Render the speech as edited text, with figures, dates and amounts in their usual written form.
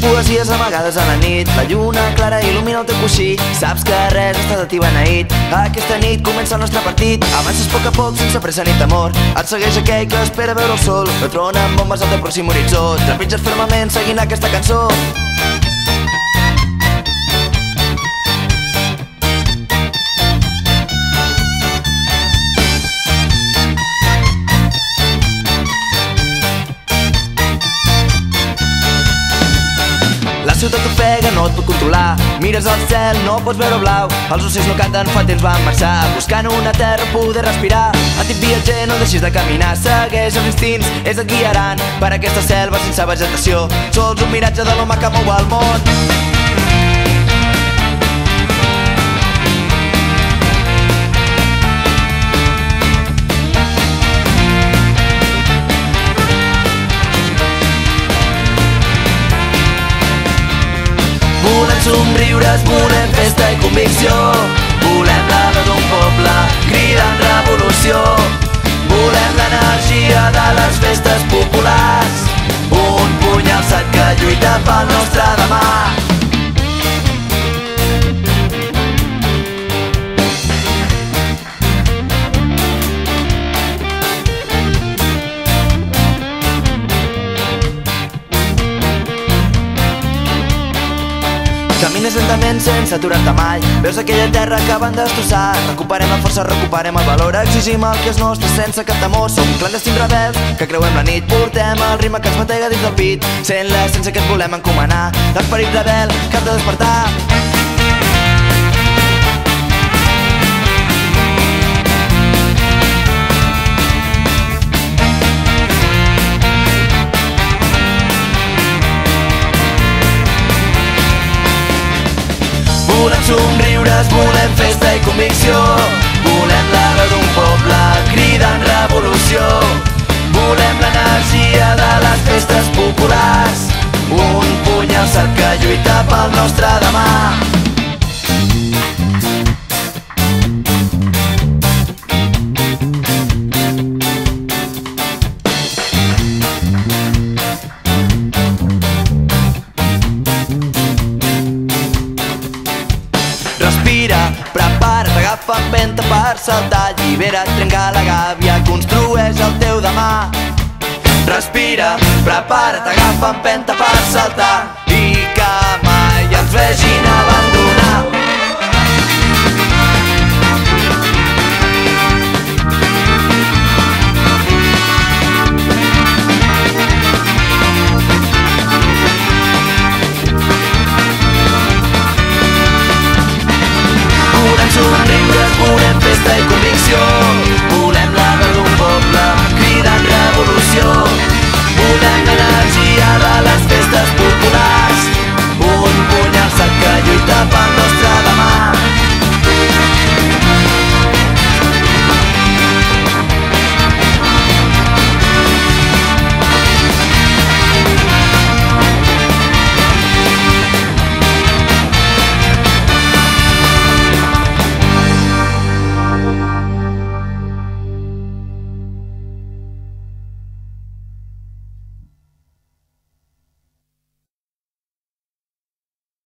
poesies amagades a la nit. La lluna clara il·lumina el teu coixí. Saps que res està de ti beneït. Aquesta nit comença el nostre partit. Avances a poc sense pressa ni temor. Et segueix aquell que espera veure el sol. No tronen bombes al teu pròxim horitzó. Trepitges fermament seguint aquesta cançó. La ciutat t'ofega, no et pot controlar. Mires al cel, no pots veure blau. Els ocells no canten, fa temps van marxar, buscant una terra poder respirar. Antic viatger, no deixis de caminar. Segueix els instints, ells et guiaran per aquesta selva sense vegetació. Sols un miratge de l'home que mou el món. Volem somriures, volem festa i convicció. Volem la veu d'un poble cridant revolució. Volem l'energia de les festes populars. Un puny alçat que lluita pel nostre demà. Camines lentament sense aturar-te mai. Veus aquella terra que van destrossar. Recuperem la força, recuperem el valor. Exigim el que és nostre sense cap temor. Som clandestins rebels que creuem la nit. Portem el ritme que ens batega dins del pit. Sent l'essència que et volem encomanar. L'esperit rebel que has de despertar. Volem somriures, volem festa i convicció. Volem la veu d'un poble cridant revolució. Volem l'energia de les festes populars. Un puny alçat que lluita pel nostre demà. Respira, prepara't, agafa empenta per saltar. Allibera't, trenca la gàbia, construeix el teu demà. Respira, prepara't, agafa empenta per saltar. I que mai ens vegin abandonar.